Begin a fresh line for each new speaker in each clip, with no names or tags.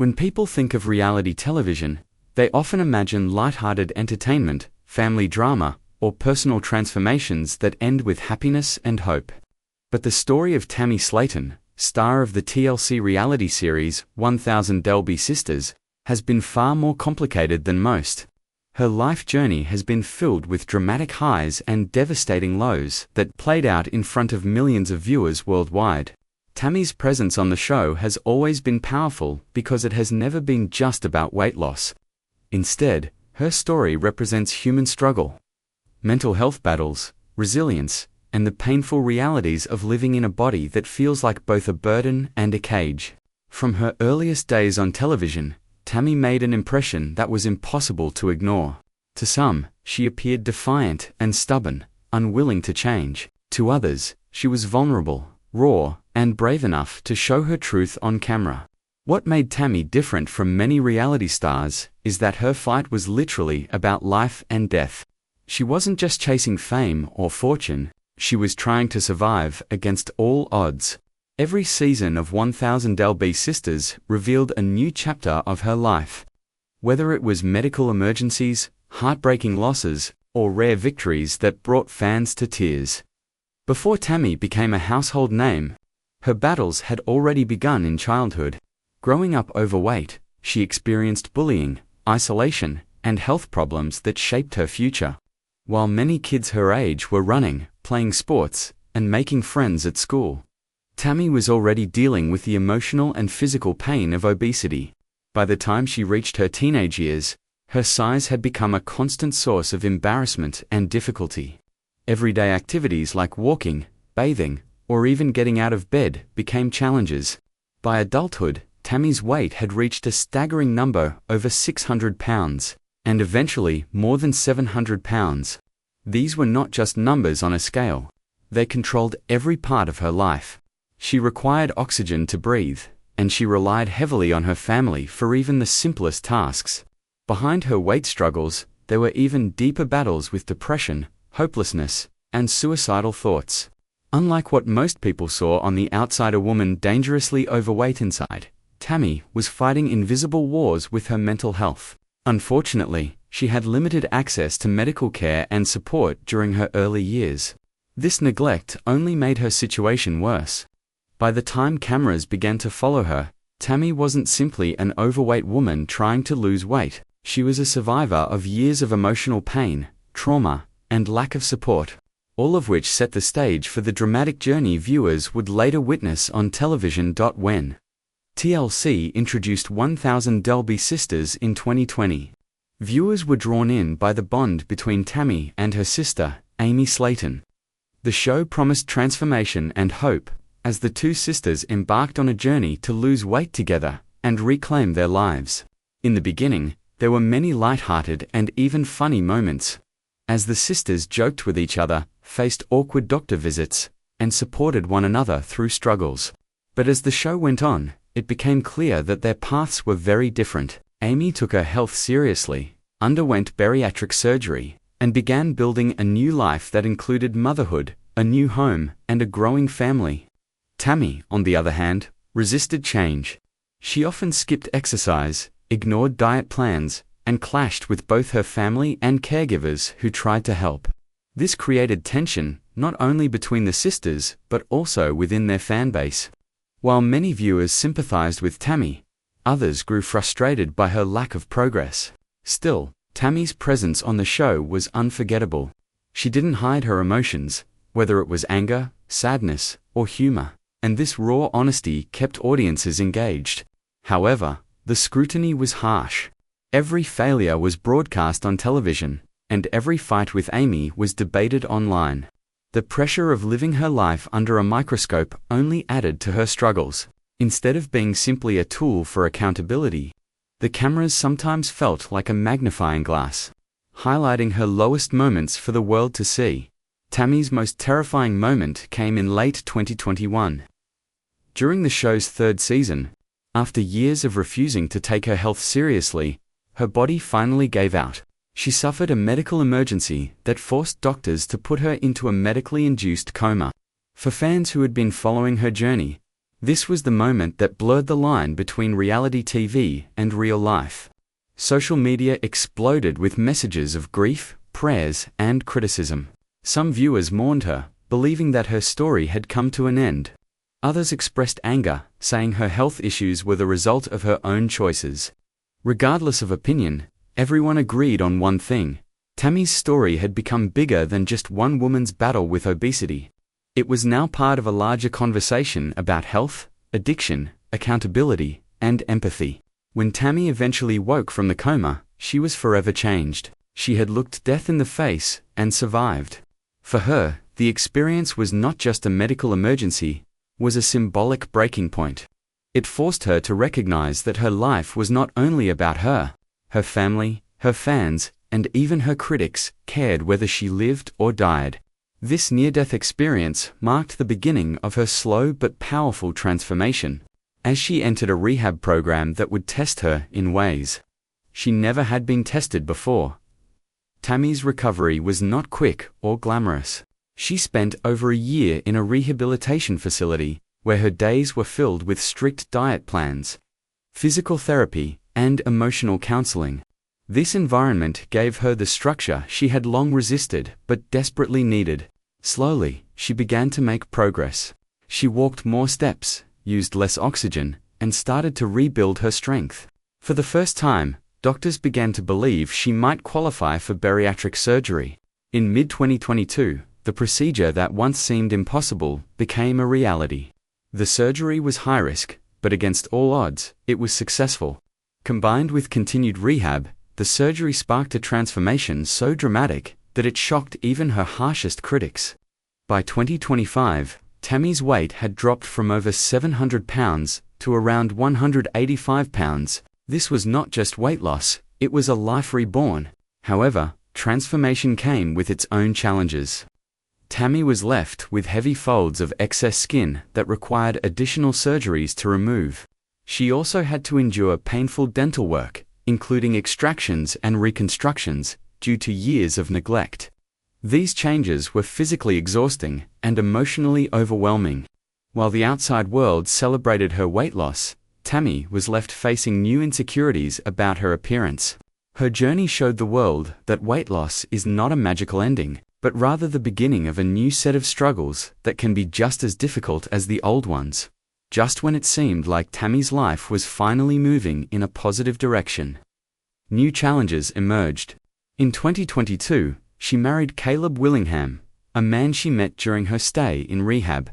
When people think of reality television, they often imagine light-hearted entertainment, family drama, or personal transformations that end with happiness and hope. But the story of Tammy Slaton, star of the TLC reality series 1000 Delby Sisters, has been far more complicated than most. Her life journey has been filled with dramatic highs and devastating lows that played out in front of millions of viewers worldwide. Tammy's presence on the show has always been powerful because it has never been just about weight loss. Instead, her story represents human struggle, mental health battles, resilience, and the painful realities of living in a body that feels like both a burden and a cage. From her earliest days on television, Tammy made an impression that was impossible to ignore. To some, she appeared defiant and stubborn, unwilling to change. To others, she was vulnerable, raw, and brave enough to show her truth on camera. What made Tammy different from many reality stars is that her fight was literally about life and death. She wasn't just chasing fame or fortune, she was trying to survive against all odds. Every season of 1000 Delby Sisters revealed a new chapter of her life. Whether it was medical emergencies, heartbreaking losses, or rare victories that brought fans to tears. Before Tammy became a household name, her battles had already begun in childhood. Growing up overweight, she experienced bullying, isolation, and health problems that shaped her future. While many kids her age were running, playing sports, and making friends at school, Tammy was already dealing with the emotional and physical pain of obesity. By the time she reached her teenage years, her size had become a constant source of embarrassment and difficulty. Everyday activities like walking, bathing, or even getting out of bed became challenges. By adulthood, Tammy's weight had reached a staggering number over 600 pounds, and eventually more than 700 pounds. These were not just numbers on a scale. They controlled every part of her life. She required oxygen to breathe, and she relied heavily on her family for even the simplest tasks. Behind her weight struggles, there were even deeper battles with depression, hopelessness, and suicidal thoughts. Unlike what most people saw on the outside, a woman dangerously overweight inside, Tammy was fighting invisible wars with her mental health. Unfortunately, she had limited access to medical care and support during her early years. This neglect only made her situation worse. By the time cameras began to follow her, Tammy wasn't simply an overweight woman trying to lose weight. She was a survivor of years of emotional pain, trauma, and lack of support, all of which set the stage for the dramatic journey viewers would later witness on television. When TLC introduced 1000 Delby Sisters in 2020, viewers were drawn in by the bond between Tammy and her sister, Tammy Slaton. The show promised transformation and hope as the two sisters embarked on a journey to lose weight together and reclaim their lives. In the beginning, there were many light-hearted and even funny moments, as the sisters joked with each other, faced awkward doctor visits, and supported one another through struggles. But as the show went on, it became clear that their paths were very different. Amy took her health seriously, underwent bariatric surgery, and began building a new life that included motherhood, a new home, and a growing family. Tammy, on the other hand, resisted change. She often skipped exercise, ignored diet plans, and clashed with both her family and caregivers who tried to help. This created tension, not only between the sisters, but also within their fan base. While many viewers sympathized with Tammy, others grew frustrated by her lack of progress. Still, Tammy's presence on the show was unforgettable. She didn't hide her emotions, whether it was anger, sadness, or humor, and this raw honesty kept audiences engaged. However, the scrutiny was harsh. Every failure was broadcast on television, and every fight with Amy was debated online. The pressure of living her life under a microscope only added to her struggles. Instead of being simply a tool for accountability, the cameras sometimes felt like a magnifying glass, highlighting her lowest moments for the world to see. Tammy's most terrifying moment came in late 2021. During the show's third season, after years of refusing to take her health seriously, her body finally gave out. She suffered a medical emergency that forced doctors to put her into a medically induced coma. For fans who had been following her journey, This was the moment that blurred the line between reality TV and real life. Social media exploded with messages of grief, prayers, and criticism. Some viewers mourned her, believing that her story had come to an end. Others expressed anger, saying her health issues were the result of her own choices. Regardless of opinion, everyone agreed on one thing: Tammy's story had become bigger than just one woman's battle with obesity. It was now part of a larger conversation about health, addiction, accountability, and empathy. When Tammy eventually woke from the coma, she was forever changed. She had looked death in the face and survived. For her, the experience was not just a medical emergency, it was a symbolic breaking point. It forced her to recognize that her life was not only about her. Her family, her fans, and even her critics cared whether she lived or died. This near-death experience marked the beginning of her slow but powerful transformation, as she entered a rehab program that would test her in ways she never had been tested before. Tammy's recovery was not quick or glamorous. She spent over a year in a rehabilitation facility, where her days were filled with strict diet plans, physical therapy, and emotional counseling. This environment gave her the structure she had long resisted but desperately needed. Slowly, she began to make progress. She walked more steps, used less oxygen, and started to rebuild her strength. For the first time, doctors began to believe she might qualify for bariatric surgery. In mid-2022, the procedure that once seemed impossible became a reality. The surgery was high risk, but against all odds, it was successful. Combined with continued rehab, the surgery sparked a transformation so dramatic that it shocked even her harshest critics. By 2025, Tammy's weight had dropped from over 700 pounds to around 185 pounds. This was not just weight loss, it was a life reborn. However, transformation came with its own challenges. Tammy was left with heavy folds of excess skin that required additional surgeries to remove. She also had to endure painful dental work, including extractions and reconstructions, due to years of neglect. These changes were physically exhausting and emotionally overwhelming. While the outside world celebrated her weight loss, Tammy was left facing new insecurities about her appearance. Her journey showed the world that weight loss is not a magical ending, but rather the beginning of a new set of struggles that can be just as difficult as the old ones. Just when it seemed like Tammy's life was finally moving in a positive direction, new challenges emerged. In 2022, she married Caleb Willingham, a man she met during her stay in rehab.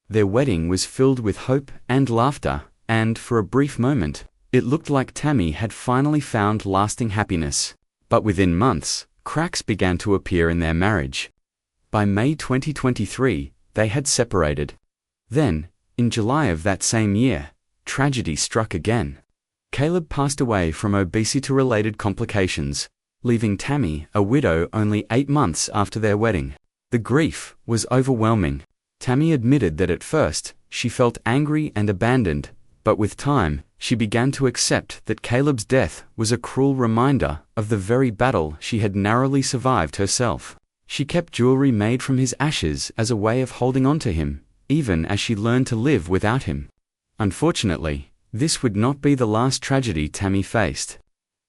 Their wedding was filled with hope and laughter, and for a brief moment, it looked like Tammy had finally found lasting happiness. But within months, cracks began to appear in their marriage. By May 2023, they had separated. Then, in July of that same year, tragedy struck again. Caleb passed away from obesity-related complications, leaving Tammy a widow only 8 months after their wedding. The grief was overwhelming. Tammy admitted that at first, she felt angry and abandoned, but with time, she began to accept that Caleb's death was a cruel reminder of the very battle she had narrowly survived herself. She kept jewelry made from his ashes as a way of holding on to him, even as she learned to live without him. Unfortunately, this would not be the last tragedy Tammy faced.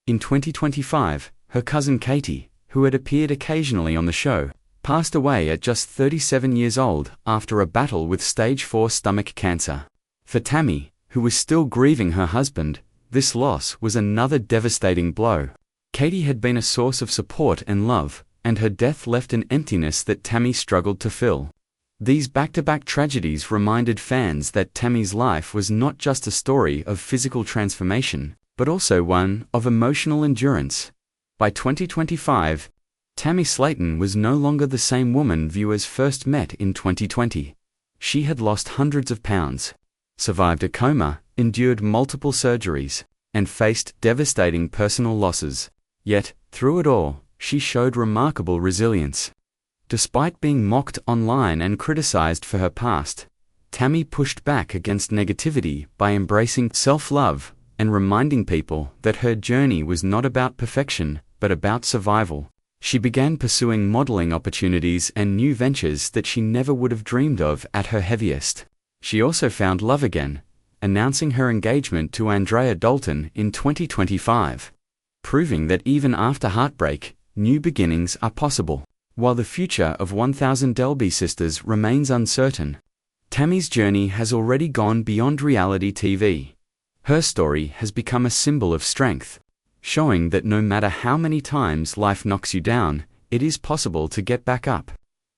In 2025, her cousin Katie, who had appeared occasionally on the show, passed away at just 37 years old after a battle with stage 4 stomach cancer. For Tammy, who was still grieving her husband, this loss was another devastating blow. Katie had been a source of support and love, and her death left an emptiness that Tammy struggled to fill. These back-to-back tragedies reminded fans that Tammy's life was not just a story of physical transformation, but also one of emotional endurance. By 2025, Tammy Slaton was no longer the same woman viewers first met in 2020. She had lost hundreds of pounds, survived a coma, endured multiple surgeries, and faced devastating personal losses. Yet, through it all, she showed remarkable resilience. Despite being mocked online and criticized for her past, Tammy pushed back against negativity by embracing self-love and reminding people that her journey was not about perfection, but about survival. She began pursuing modeling opportunities and new ventures that she never would have dreamed of at her heaviest. She also found love again, announcing her engagement to Andrea Dalton in 2025, proving that even after heartbreak, new beginnings are possible. While the future of 1000 Delby Sisters remains uncertain, Tammy's journey has already gone beyond reality TV. Her story has become a symbol of strength, showing that no matter how many times life knocks you down, it is possible to get back up.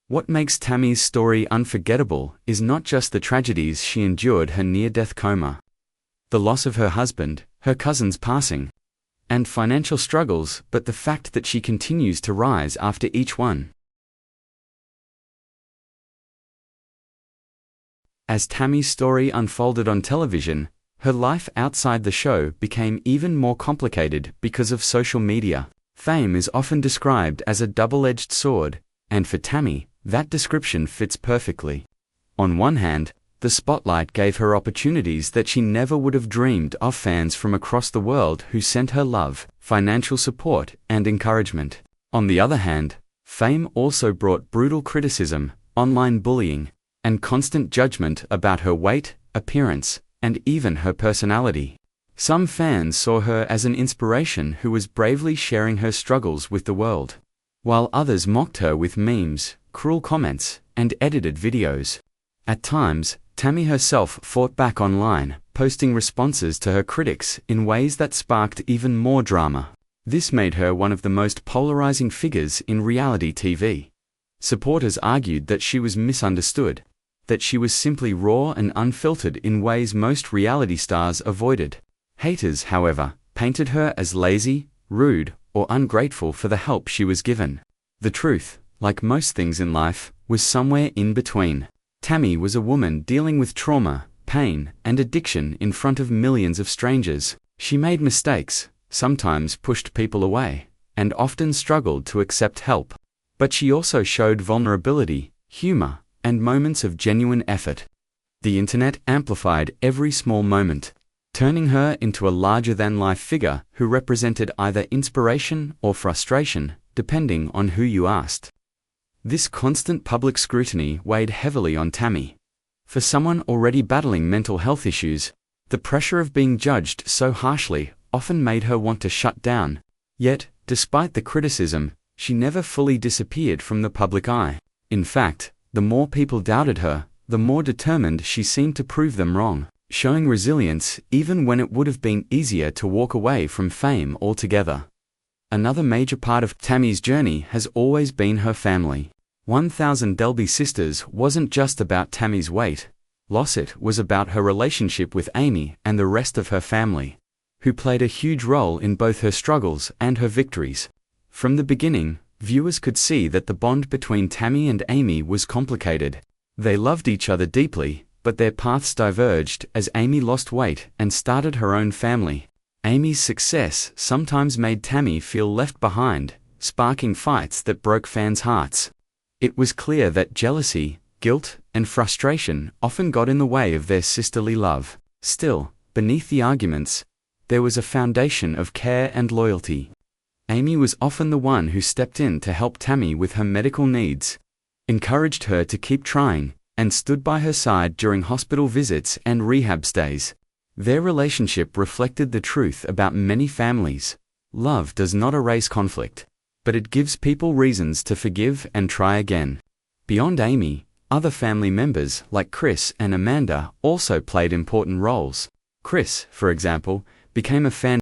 What makes Tammy's story unforgettable is not just the tragedies she endured: her near-death coma, the loss of her husband, her cousin's passing, and financial struggles, but the fact that she continues to rise after each one. As Tammy's story unfolded on television, her life outside the show became even more complicated because of social media. Fame is often described as a double-edged sword, and for Tammy, that description fits perfectly. On one hand, the spotlight gave her opportunities that she never would have dreamed of: fans from across the world who sent her love, financial support, and encouragement. On the other hand, fame also brought brutal criticism, online bullying, and constant judgment about her weight, appearance, and even her personality. Some fans saw her as an inspiration who was bravely sharing her struggles with the world, while others mocked her with memes, cruel comments, and edited videos. At times, Tammy herself fought back online, posting responses to her critics in ways that sparked even more drama. This made her one of the most polarizing figures in reality TV. Supporters argued that she was misunderstood, that she was simply raw and unfiltered in ways most reality stars avoided. Haters, however, painted her as lazy, rude, or ungrateful for the help she was given. The truth, like most things in life, was somewhere in between. Tammy was a woman dealing with trauma, pain, and addiction in front of millions of strangers. She made mistakes, sometimes pushed people away, and often struggled to accept help. But she also showed vulnerability, humor, and moments of genuine effort. The internet amplified every small moment, turning her into a larger-than-life figure who represented either inspiration or frustration, depending on who you asked. This constant public scrutiny weighed heavily on Tammy. For someone already battling mental health issues, the pressure of being judged so harshly often made her want to shut down. Yet, despite the criticism, she never fully disappeared from the public eye. In fact, the more people doubted her, the more determined she seemed to prove them wrong, showing resilience even when it would have been easier to walk away from fame altogether. Another major part of Tammy's journey has always been her family. 1000 Delby Sisters wasn't just about Tammy's weight loss, it was about her relationship with Amy and the rest of her family, who played a huge role in both her struggles and her victories. From the beginning, viewers could see that the bond between Tammy and Amy was complicated. They loved each other deeply, but their paths diverged as Amy lost weight and started her own family. Amy's success sometimes made Tammy feel left behind, sparking fights that broke fans' hearts. It was clear that jealousy, guilt, and frustration often got in the way of their sisterly love. Still, beneath the arguments, there was a foundation of care and loyalty. Amy was often the one who stepped in to help Tammy with her medical needs, encouraged her to keep trying, and stood by her side during hospital visits and rehab stays. Their relationship reflected the truth about many families. Love does not erase conflict, but it gives people reasons to forgive and try again. Beyond Amy, other family members like Chris and Amanda also played important roles. Chris, for example, became a fan